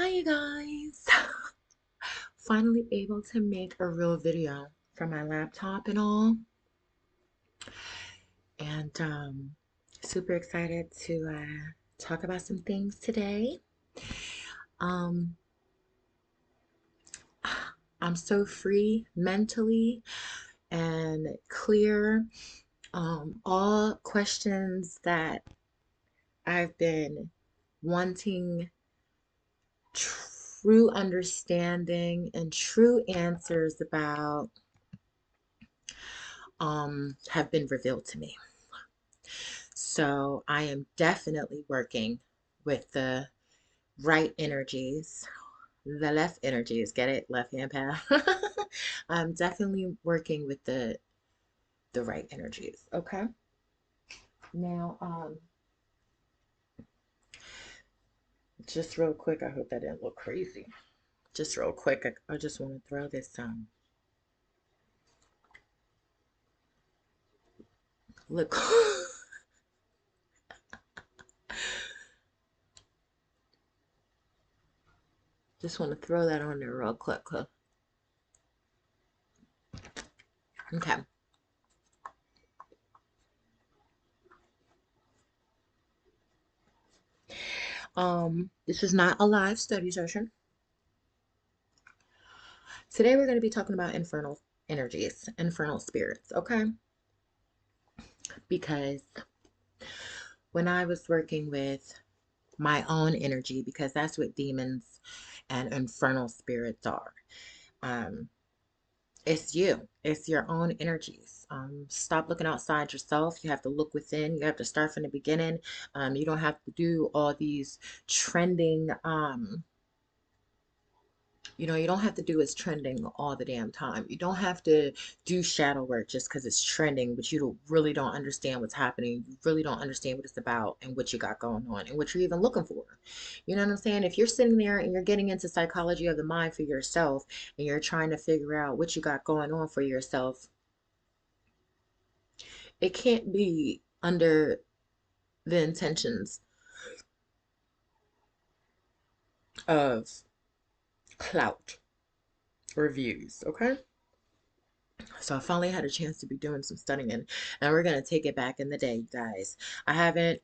Hi, you guys. Finally able to make a real video from my laptop and all. And super excited to talk about some things today. Um, I'm so free mentally and clear. All questions that I've been wanting true understanding and true answers about have been revealed to me. So I am definitely working with the right energies, the left energies. Get it? Left hand path. I'm definitely working with the right energies. Okay. Now, just real quick, I hope that didn't look crazy. Just real quick, I just want to throw this look. Just want to throw that on there real quick. Okay. This is not a live study session. Today we're going to be talking about infernal energies, infernal spirits, okay? Because when I was working with my own energy, because that's what demons and infernal spirits are, um, it's you, it's your own energies. Stop looking outside yourself. You have to look within. You have to start from the beginning. You don't have to do all these trending you don't have to do what's trending all the damn time. You don't have to do shadow work just because it's trending, but really don't understand what's happening. You really don't understand what it's about and what you got going on and what you're even looking for. You know what I'm saying? If you're sitting there and you're getting into psychology of the mind for yourself and you're trying to figure out what you got going on for yourself, it can't be under the intentions of clout reviews, okay? So I finally had a chance to be doing some studying, and we're gonna take it back in the day, you guys. I haven't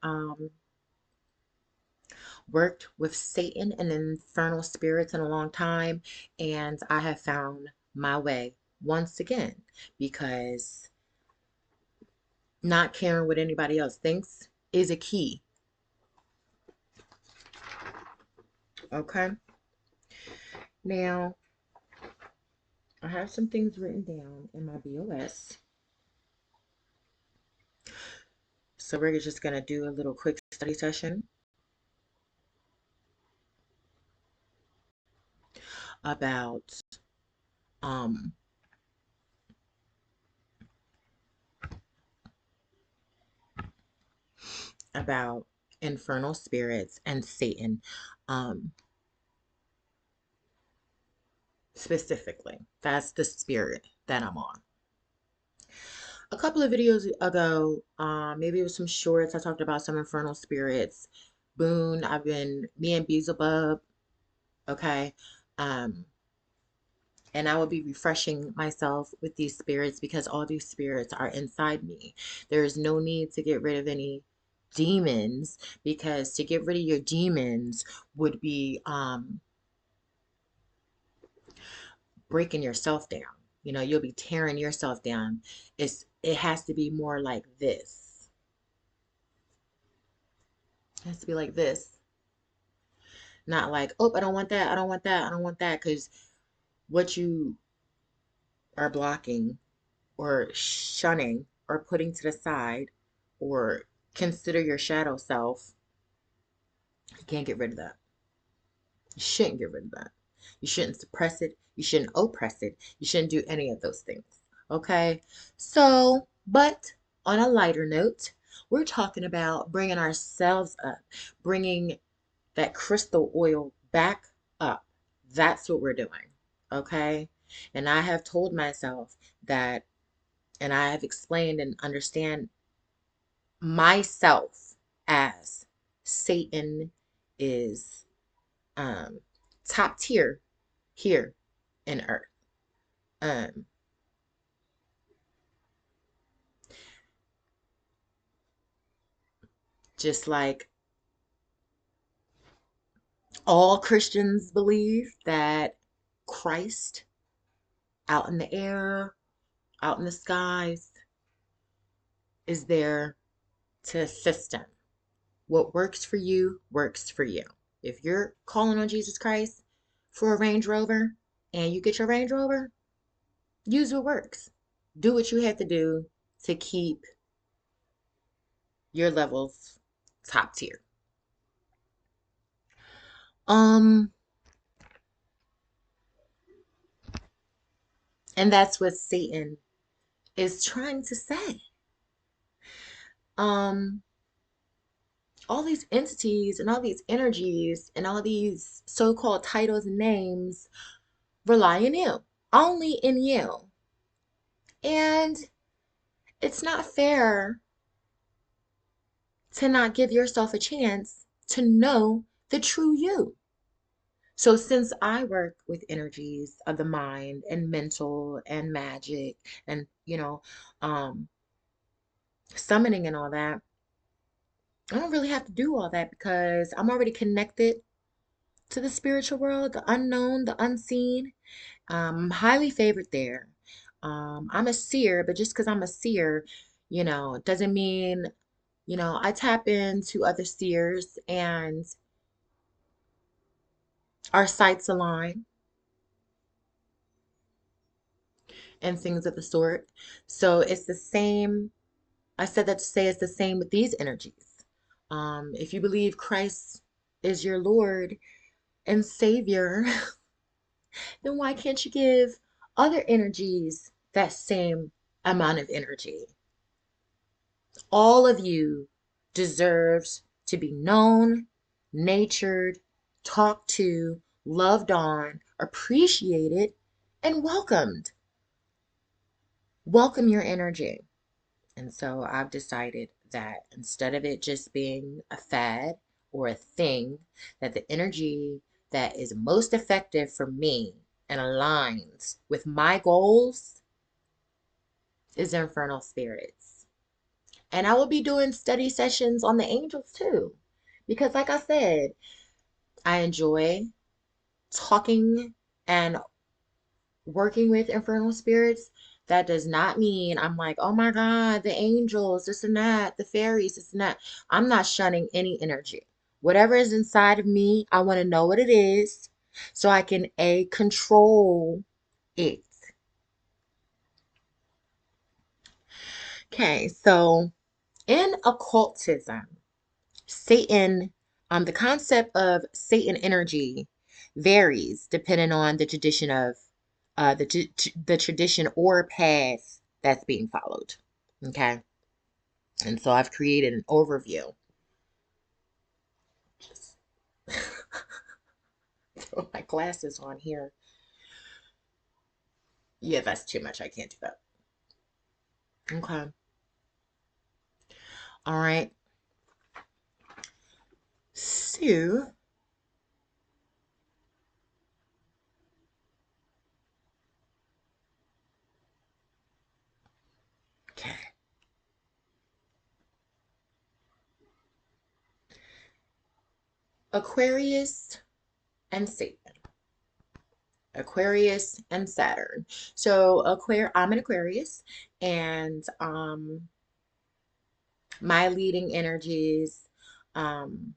worked with Satan and infernal spirits in a long time, and I have found my way once again because not caring what anybody else thinks is a key. Okay. Now I have some things written down in my BOS. So we're just gonna do a little quick study session about um about infernal spirits and Satan, um, specifically. That's the spirit that I'm on. A couple of videos ago, maybe it was some shorts, I talked about some infernal spirits. Boone, me and Beelzebub, okay? Um, and I will be refreshing myself with these spirits because all these spirits are inside me. There is no need to get rid of any demons because to get rid of your demons would be breaking yourself down. You'll be tearing yourself down. It has to be more like this. It has to be like this. Not like, oh, I don't want that, I don't want that, I don't want that. Because what you are blocking or shunning or putting to the side or consider your shadow self, you can't get rid of that. You shouldn't get rid of that. You shouldn't suppress it. You shouldn't oppress it. You shouldn't do any of those things. Okay? So, but on a lighter note, we're talking about bringing ourselves up, bringing that crystal oil back up. That's what we're doing. Okay? And I have told myself that, and I have explained and understand myself as Satan is um top tier here in Earth. Um, just like all Christians believe that Christ out in the air, out in the skies, is there to assist them. What works for you works for you. If you're calling on Jesus Christ for a Range Rover and you get your Range Rover, use what works. Do what you have to do to keep your levels top tier. Um, and that's what Satan is trying to say. Um, all these entities and all these energies and all these so-called titles and names rely on you, only in you. And it's not fair to not give yourself a chance to know the true you. So, since I work with energies of the mind and mental and magic and, um, summoning and all that, I don't really have to do all that because I'm already connected to the spiritual world, the unknown, the unseen. I'm highly favored there. I'm a seer, but just because I'm a seer, doesn't mean, I tap into other seers and our sights align and things of the sort. So it's the same. I said that to say it's the same with these energies. If you believe Christ is your Lord and Savior, then why can't you give other energies that same amount of energy? All of you deserves to be known, natured, talked to, loved on, appreciated, and welcomed. Welcome your energy. And so I've decided that instead of it just being a fad or a thing, that the energy that is most effective for me and aligns with my goals is infernal spirits. And I will be doing study sessions on the angels too. Because, like I said, I enjoy talking and working with infernal spirits. That does not mean I'm like, oh my God, the angels, this and that, the fairies, this and that. I'm not shunning any energy. Whatever is inside of me, I want to know what it is so I can control it. Okay, so in occultism, Satan, the concept of Satan energy varies depending on the tradition of the tradition or path that's being followed. Okay, and so I've created an overview. Just throw my glasses on here. Yeah, that's too much. I can't do that. Okay. All right. So, okay. Aquarius and Satan. Aquarius and Saturn. So I'm an Aquarius, and my leading energies um,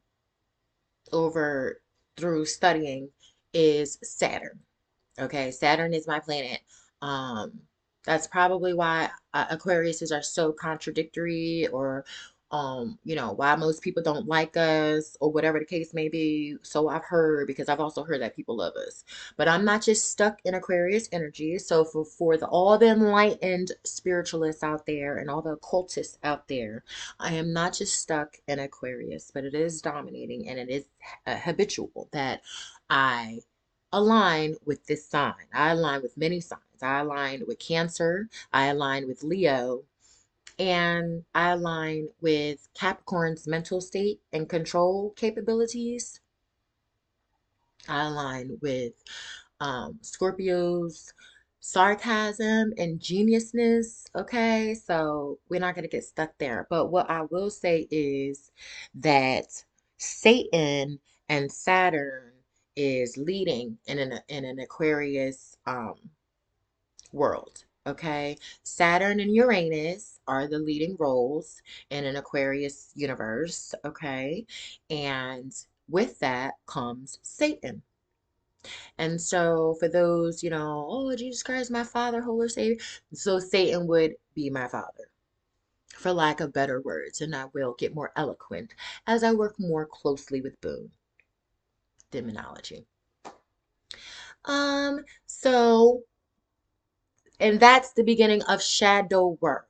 over through studying is Saturn. Okay, Saturn is my planet. Um, that's probably why Aquariuses are so contradictory, or why most people don't like us, or whatever the case may be. So I've heard, because I've also heard that people love us. But I'm not just stuck in Aquarius energy. So for all the enlightened spiritualists out there and all the occultists out there, I am not just stuck in Aquarius, but it is dominating, and it is habitual that I align with this sign. I align with many signs. I align with Cancer. I align with Leo. And I align with Capricorn's mental state and control capabilities. I align with Scorpio's sarcasm and geniusness. Okay, so we're not going to get stuck there. But what I will say is that Satan and Saturn is leading in an Aquarius world. Okay, Saturn and Uranus are the leading roles in an Aquarius universe. Okay, and with that comes Satan. And so, for those, oh, Jesus Christ, my Father, Holy Savior. So, Satan would be my father, for lack of better words. And I will get more eloquent as I work more closely with Boone. Demonology. So, and that's the beginning of shadow work.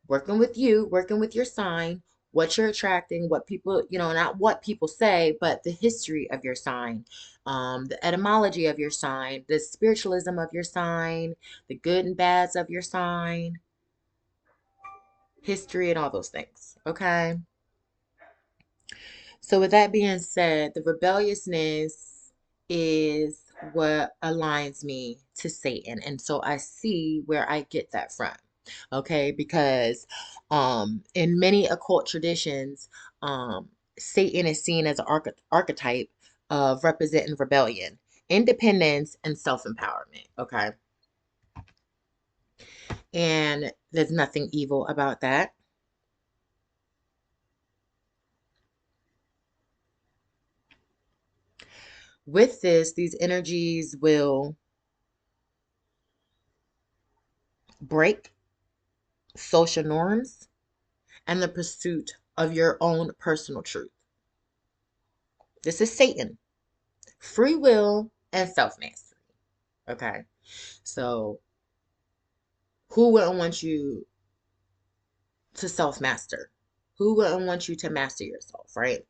Working with you, working with your sign, what you're attracting, what people, not what people say, but the history of your sign, the etymology of your sign, the spiritualism of your sign, the good and bads of your sign, history, and all those things. Okay. So, with that being said, the rebelliousness is what aligns me to Satan. And so I see where I get that from. Okay, because in many occult traditions, Satan is seen as an archetype of representing rebellion, independence, and self-empowerment. Okay, and there's nothing evil about that. With this, these energies will break social norms and the pursuit of your own personal truth. This is Satan, free will, and self mastery. Okay, so who wouldn't want you to self master? Who wouldn't want you to master yourself, right?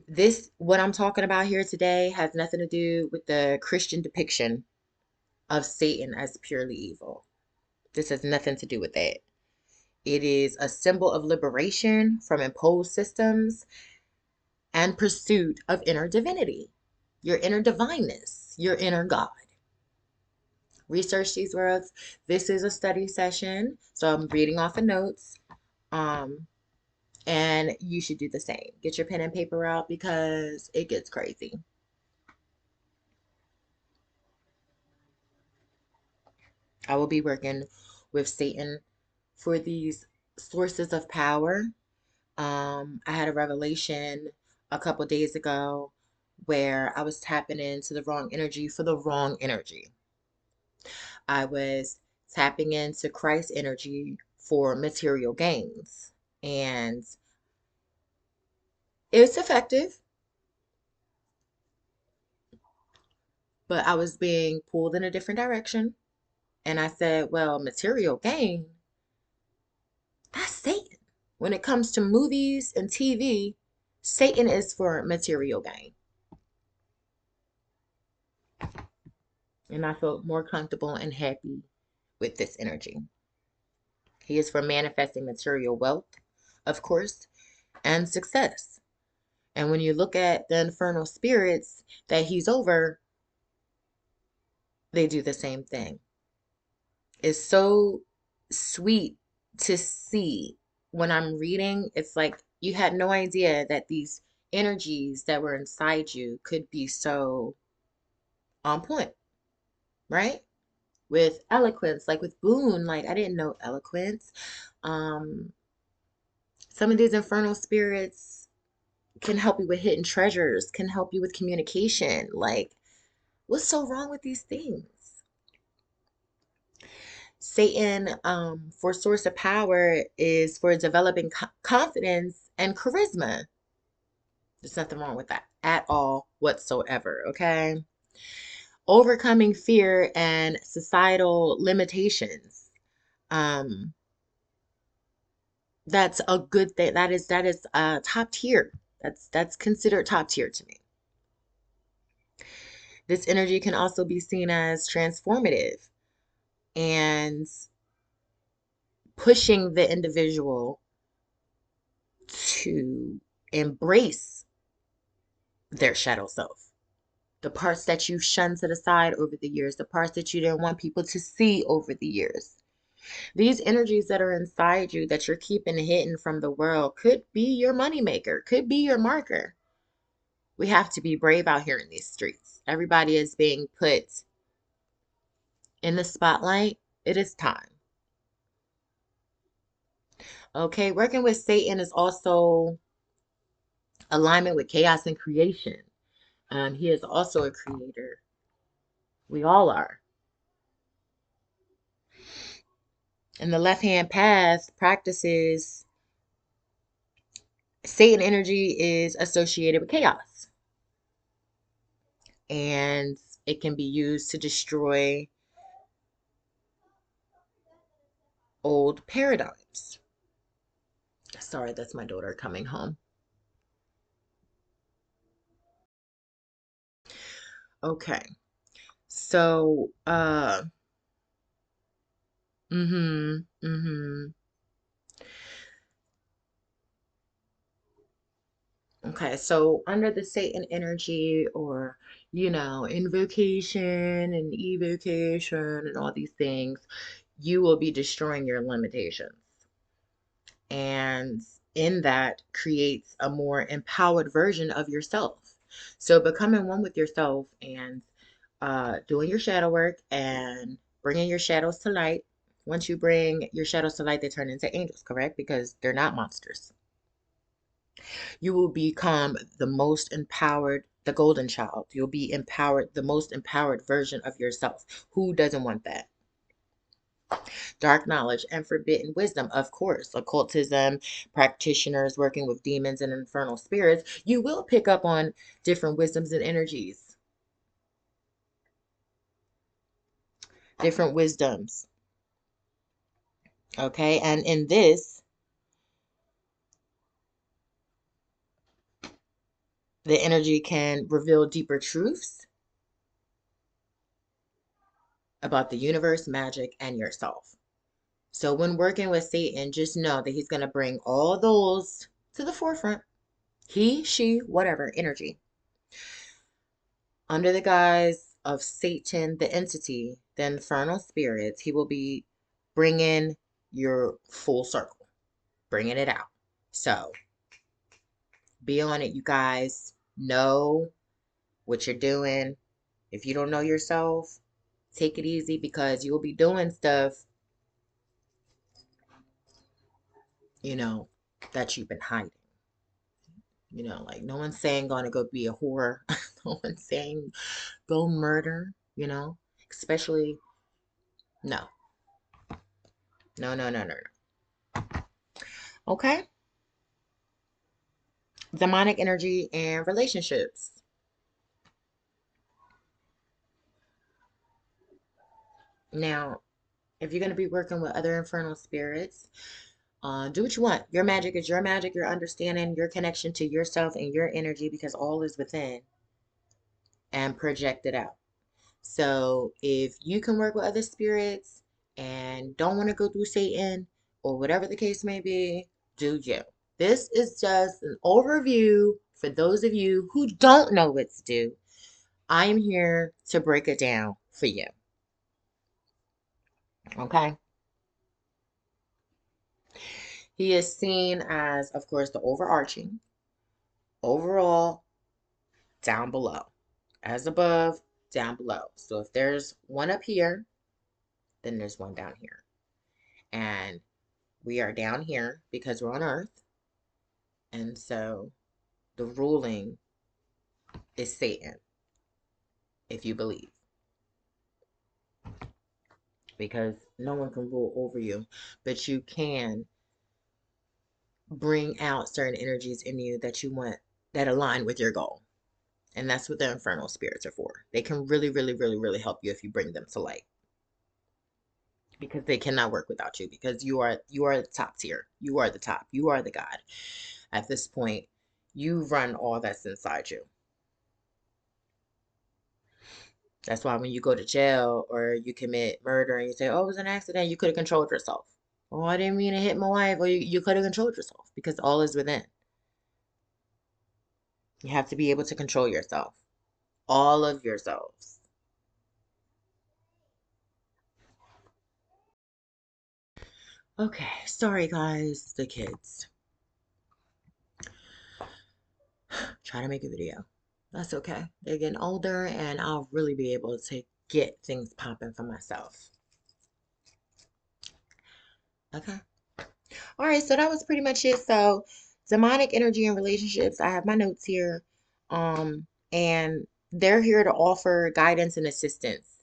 This, what I'm talking about here today, has nothing to do with the Christian depiction of Satan as purely evil. This has nothing to do with that. It is a symbol of liberation from imposed systems and pursuit of inner divinity, your inner divineness, your inner God. Research these words. This is a study session, so I'm reading off of notes. Um, and you should do the same. Get your pen and paper out because it gets crazy. I will be working with Satan for these sources of power. I had a revelation a couple days ago where I was tapping into the wrong energy for the wrong energy. I was tapping into Christ energy for material gains. And it's effective, but I was being pulled in a different direction. And I said, well, material gain, that's Satan. When it comes to movies and TV, Satan is for material gain. And I felt more comfortable and happy with this energy. He is for manifesting material wealth, of course, and success. And when you look at the infernal spirits that he's over, they do the same thing. It's so sweet to see when I'm reading. It's like you had no idea that these energies that were inside you could be so on point, right? With eloquence, like with Boone, like I didn't know eloquence. Um, some of these infernal spirits can help you with hidden treasures, can help you with communication. Like, what's so wrong with these things? Satan, for source of power, is for developing confidence and charisma. There's nothing wrong with that at all whatsoever, okay? Overcoming fear and societal limitations. Um, that's a good thing. That is top tier. That's considered top tier to me. This energy can also be seen as transformative and pushing the individual to embrace their shadow self. The parts that you shunned to the side over the years, the parts that you didn't want people to see over the years. These energies that are inside you that you're keeping hidden from the world could be your moneymaker, could be your marker. We have to be brave out here in these streets. Everybody is being put in the spotlight. It is time. Okay, working with Satan is also alignment with chaos and creation. He is also a creator. We all are. And the left hand path practices Satan energy is associated with chaos. And it can be used to destroy old paradigms. Sorry, that's my daughter coming home. Okay. So, mm-hmm, mm-hmm. Okay, so under the Satan energy or, invocation and evocation and all these things, you will be destroying your limitations. And in that creates a more empowered version of yourself. So becoming one with yourself and doing your shadow work and bringing your shadows to light. Once you bring your shadows to light, they turn into angels, correct? Because they're not monsters. You will become the most empowered, the golden child. You'll be empowered, the most empowered version of yourself. Who doesn't want that? Dark knowledge and forbidden wisdom, of course. Occultism, practitioners working with demons and infernal spirits, you will pick up on different wisdoms and energies. Different wisdoms. Okay, and in this, the energy can reveal deeper truths about the universe, magic, and yourself. So when working with Satan, just know that he's going to bring all those to the forefront. He, she, whatever, energy. Under the guise of Satan, the entity, the infernal spirits, he will be bringing your full circle, bringing it out. So be on it, you guys. Know what you're doing. If you don't know yourself, take it easy because you'll be doing stuff, that you've been hiding. Like no one's saying gonna go be a whore. No one's saying go murder, especially no. No, no, no, no, no. Okay. Demonic energy and relationships. Now, if you're gonna be working with other infernal spirits, do what you want. Your magic is your magic, your understanding, your connection to yourself and your energy because all is within and project it out. So if you can work with other spirits and don't want to go through Satan or whatever the case may be, do you. This is just an overview for those of you who don't know what to do. I am here to break it down for you. Okay? He is seen as, of course, the overarching, overall, down below. As above, down below. So if there's one up here, then there's one down here. And we are down here because we're on Earth. And so the ruling is Satan, if you believe. Because no one can rule over you, but you can bring out certain energies in you that you want that align with your goal. And that's what the infernal spirits are for. They can really, really, really, really help you if you bring them to light. Because they cannot work without you because you are the top tier. You are the top. You are the God. At this point, you run all that's inside you. That's why when you go to jail or you commit murder and you say, oh, it was an accident, you could have controlled yourself. Oh, I didn't mean to hit my wife. Or you could have controlled yourself because all is within. You have to be able to control yourself, all of yourselves. Okay, sorry guys, the kids. Try to make a video. That's okay. They're getting older and I'll really be able to get things popping for myself. Okay. All right, so that was pretty much it. So, demonic energy and relationships. I have my notes here. And they're here to offer guidance and assistance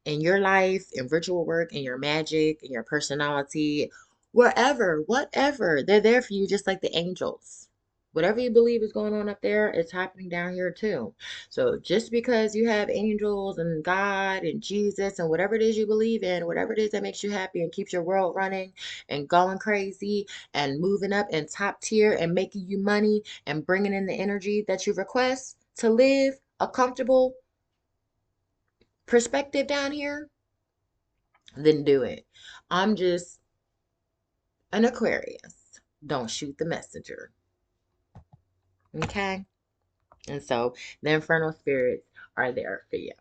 in your life, in virtual work, in your magic, in your personality, wherever, whatever. They're there for you just like the angels. Whatever you believe is going on up there, it's happening down here too. So just because you have angels and God and Jesus and whatever it is you believe in, whatever it is that makes you happy and keeps your world running and going crazy and moving up in top tier and making you money and bringing in the energy that you request to live a comfortable perspective down here, then do it. I'm just an Aquarius. Don't shoot the messenger. Okay? And so the infernal spirits are there for you.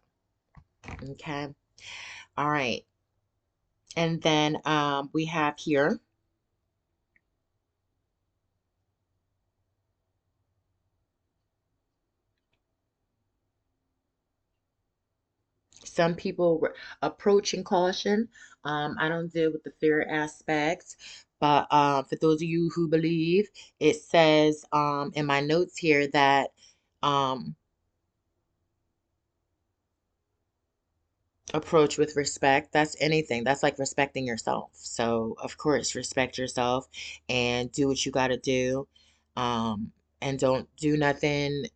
Okay? All right. And then we have here some people approaching caution. I don't deal with the fear aspect, but for those of you who believe, it says in my notes here that um, approach with respect. That's anything. That's like respecting yourself. So, of course, respect yourself and do what you got to do. Um, and don't do nothing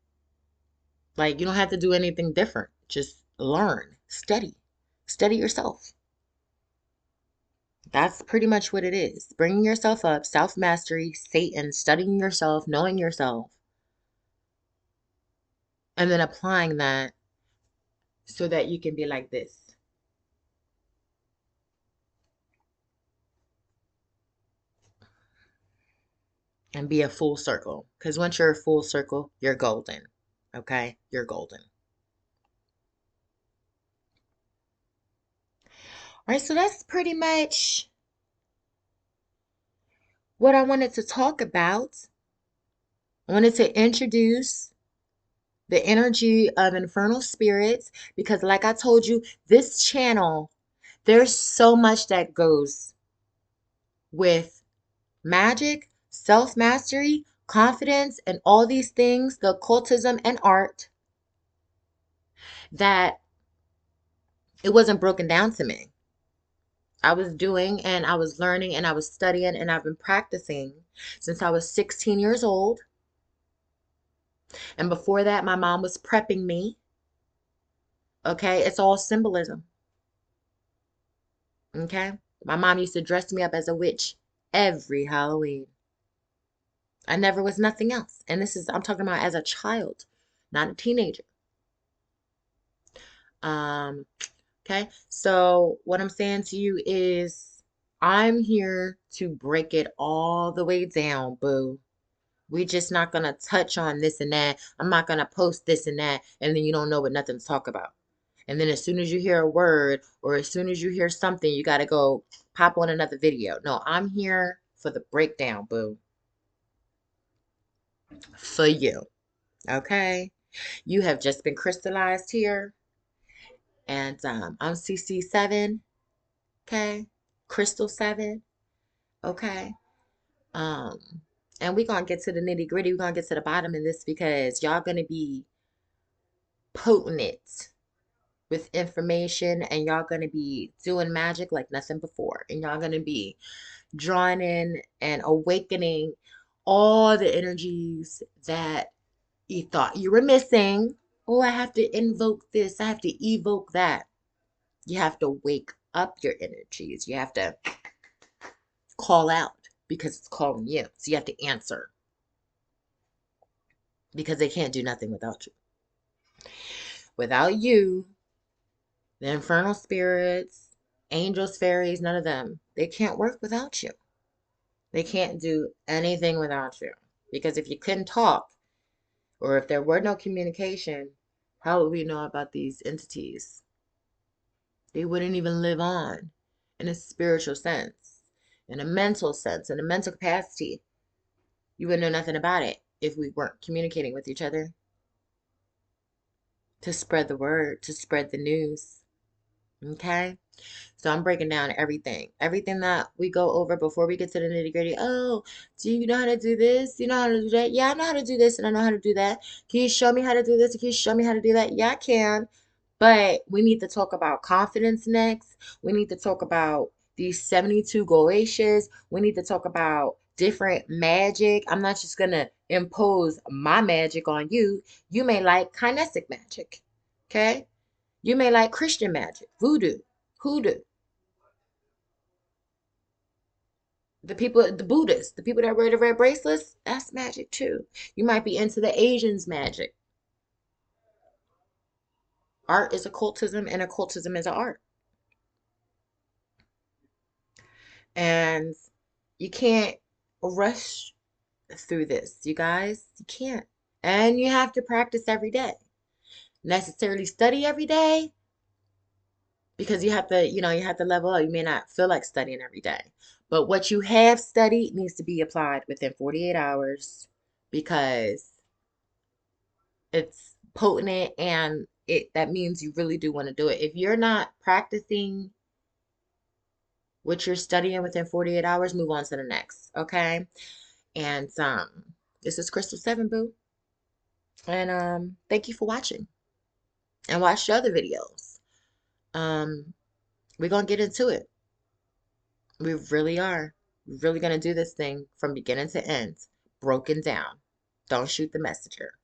like you don't have to do anything different. Just learn, study yourself. That's pretty much what it is. Bringing yourself up, self mastery, Satan, studying yourself, knowing yourself, and then applying that so that you can be like this and be a full circle. Because once you're a full circle, you're golden. Okay? You're golden. All right, so that's pretty much what I wanted to talk about. I wanted to introduce the energy of infernal spirits because, like I told you, this channel, there's so much that goes with magic, self mastery, confidence, and all these things, the occultism and art, that it wasn't broken down to me. I was doing and I was learning and I was studying and I've been practicing since I was 16 years old. And before that, my mom was prepping me. Okay, it's all symbolism. Okay, my mom used to dress me up as a witch every Halloween. I never was nothing else. And this is, I'm talking about as a child, not a teenager. Um, Okay, so what I'm saying to you is I'm here to break it all the way down, boo. We just not gonna touch on this and that. I'm not gonna post this and that, and then you don't know what nothing to talk about. And then as soon as you hear a word or as soon as you hear something, you gotta go pop on another video. No, I'm here for the breakdown, boo. For you. Okay? You have just been crystallized here. And I'm CC7. Okay? Crystal 7. Okay. Um, and we're gonna get to the nitty gritty. We're gonna get to the bottom of this because y'all gonna be potent with information and y'all gonna be doing magic like nothing before. And y'all gonna be drawing in and awakening all the energies that you thought you were missing. Oh, I have to invoke this, I have to evoke that. You have to wake up your energies. You have to call out because it's calling you. So you have to answer because they can't do nothing without you. Without you, the infernal spirits, angels, fairies, none of them, they can't work without you. They can't do anything without you. Because if you couldn't talk, Or if there were no communication, how would we know about these entities? They wouldn't even live on in a spiritual sense, in a mental sense, in a mental capacity. You wouldn't know nothing about it if we weren't communicating with each other to spread the word, to spread the news. Okay? So I'm breaking down everything that we go over before we get to the nitty gritty. Oh, do you know how to do this? Do you know how to do that? Yeah, I know how to do this and I know how to do that. Can you show me how to do this? Can you show me how to do that? Yeah, I can. But we need to talk about confidence next. We need to talk about these 72 Goetias. We need to talk about different magic. I'm not just going to impose my magic on you. You may like kinetic magic. Okay? You may like Christian magic, voodoo, hoodoo. The people, the Buddhists, the people that wear the red bracelets, that's magic too. You might be into the Asians' magic. Art is occultism, and occultism is an art. And you can't rush through this, you guys. You can't. And you have to practice every day. Necessarily study every day because you have to level up. You may not feel like studying every day. But what you have studied needs to be applied within 48 hours because it's potent and it that means you really do want to do it. If you're not practicing what you're studying within 48 hours, move on to the next, okay? And this is Crystal 7 Boo. And thank you for watching. And watch the other videos. Um we're going to get into it. We really are. We're really going to do this thing from beginning to end, broken down. Don't shoot the messenger.